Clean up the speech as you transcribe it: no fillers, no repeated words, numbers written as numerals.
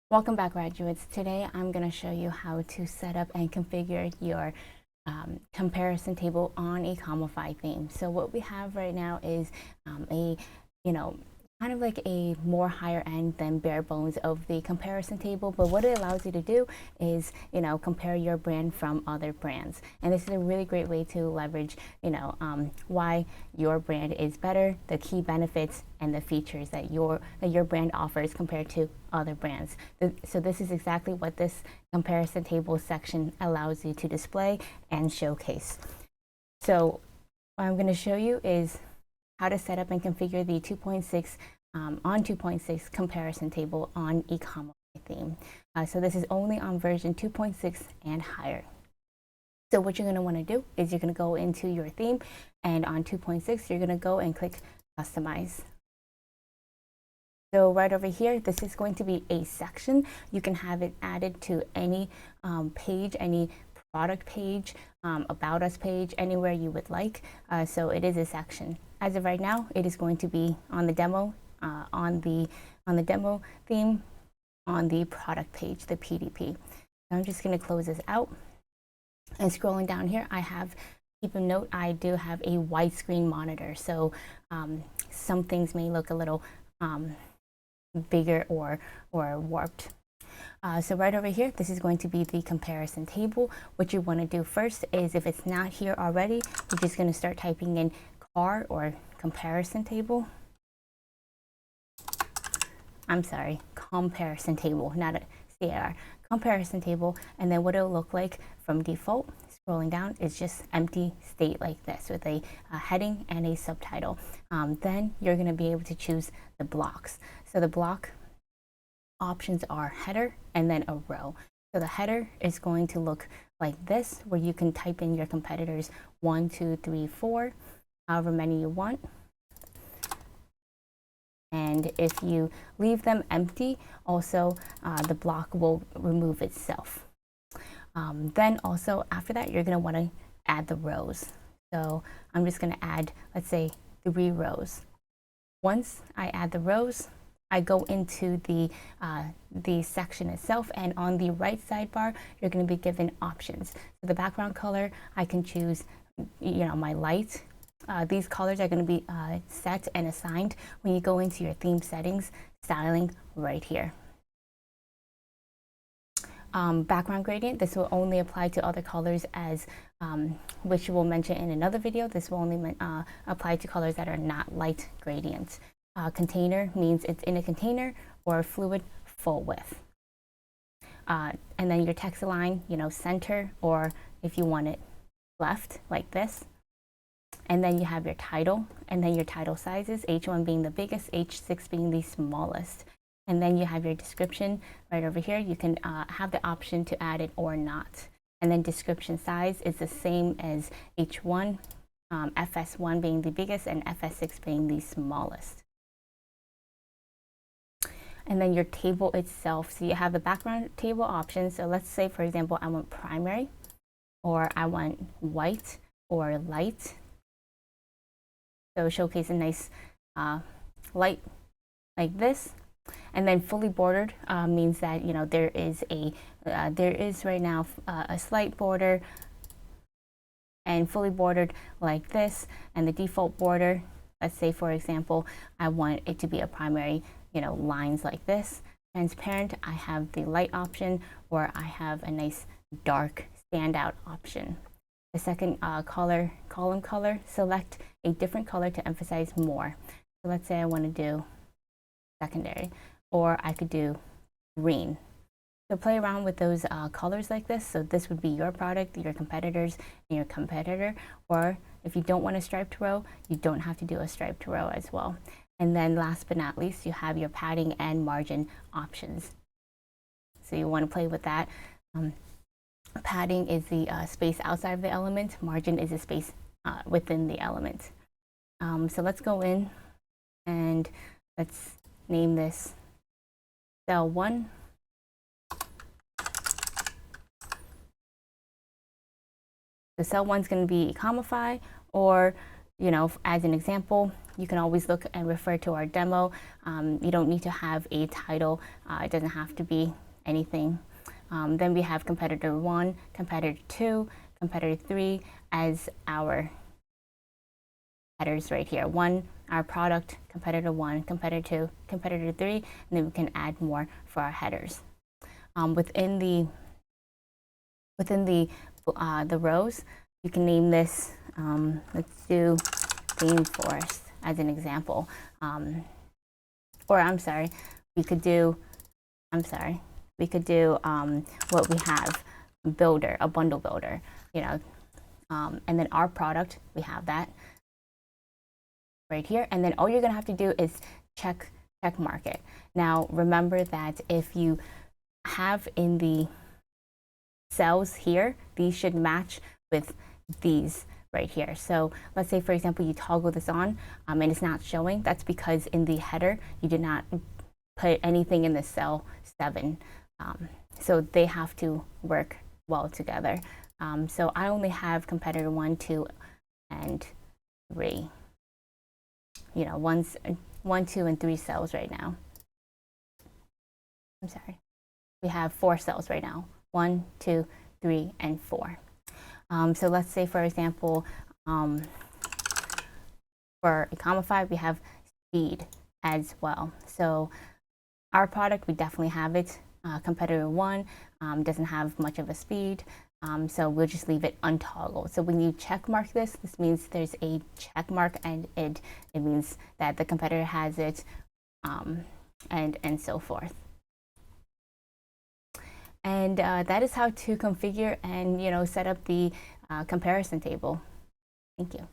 Welcome back, graduates. Today I'm going to show you how to set up and configure your comparison table on Ecomify theme. So what we have right now is a, kind of like a more higher end than bare bones of the comparison table. But what it allows you to do is, compare your brand from other brands. And this is a really great way to leverage, why your brand is better, the key benefits and the features that your brand offers compared to other brands. So this is exactly what this comparison table section allows you to display and showcase. So what I'm going to show you is how to set up and configure the 2.6 on 2.6 comparison table on Ecomify theme. So this is only on version 2.6 and higher. So what you're going to want to do is you're going to go into your theme, and on 2.6 you're going to go and click customize. So right over here, this is going to be a section. You can have it added to any page, any product page, about us page, anywhere you would like. So it is a section. As of right now, it is going to be on the demo, on the demo theme, on the product page, the PDP. So I'm just going to close this out. And scrolling down here, keep a note, I do have a widescreen monitor. So some things may look a little bigger or warped. So right over here, this is going to be the comparison table. What you want to do first is, if it's not here already, you're just going to start typing in CAR or comparison table. I'm sorry, comparison table, not a CAR. Comparison table, and then what it'll look like from default, scrolling down, is just empty state like this with a heading and a subtitle. Then you're going to be able to choose the blocks. So the block options are header and then a row. So the header is going to look like this, where you can type in your competitors 1, 2, 3, 4, however many you want. And if you leave them empty, also the block will remove itself. Then also after that, you're going to want to add the rows. So I'm just going to add, let's say, 3 rows. Once I add the rows, I go into the section itself, and on the right sidebar, you're going to be given options. So the background color, I can choose, my light. These colors are going to be set and assigned when you go into your theme settings, styling right here. Background gradient, this will only apply to other colors, as which we'll mention in another video. This will only apply to colors that are not light gradient. Container means it's in a container or fluid full width. And then your text align, center, or if you want it left like this. And then you have your title, and then your title sizes, H1 being the biggest, H6 being the smallest. And then you have your description right over here. You can have the option to add it or not. And then description size is the same as H1, FS1 being the biggest and FS6 being the smallest. And then your table itself. So you have the background table options. So let's say, for example, I want primary, or I want white or light. So showcase a nice light like this. And then fully bordered means that there is right now a slight border, and fully bordered like this. And the default border, let's say for example, I want it to be a primary, lines like this. Transparent, I have the light option, or I have a nice dark standout option. The second column color, select a different color to emphasize more. So let's say I want to do secondary, or I could do green. So play around with those colors like this. So this would be your product, your competitors, and your competitor. Or if you don't want a striped row, you don't have to do a striped row as well. And then last but not least, you have your padding and margin options. So you want to play with that. Padding is the space outside of the element. Margin is the space within the element. So let's go in and let's name this cell 1. The cell 1 is going to be Ecomify, or you know, as an example, you can always look and refer to our demo. You don't need to have a title. It doesn't have to be anything. Then we have competitor 1, competitor 2, competitor 3 as our headers right here. 1, our product, competitor 1, competitor 2, competitor 3, and then we can add more for our headers. Within the rows, you can name this, let's do rainforest as an example. Or I'm sorry, we could do what we have, builder, a bundle builder, you know, and then our product, we have that right here. And then all you're gonna have to do is check mark it. Now, remember that if you have in the cells here, these should match with these right here. So let's say, for example, you toggle this on and it's not showing. That's because in the header, you did not put anything in the cell 7. So they have to work well together. So I only have competitor 1, 2, and 3. You know, 1, 2, and 3 cells right now. I'm sorry. We have 4 cells right now. 1, 2, 3, and 4. So let's say, for example, for Ecomify, we have speed as well. So our product, we definitely have it. Competitor 1 doesn't have much of a speed, so we'll just leave it untoggled. So when you check mark this means there's a check mark, and it means that the competitor has it, and so forth. And that is how to configure and, you know, set up the comparison table. Thank you.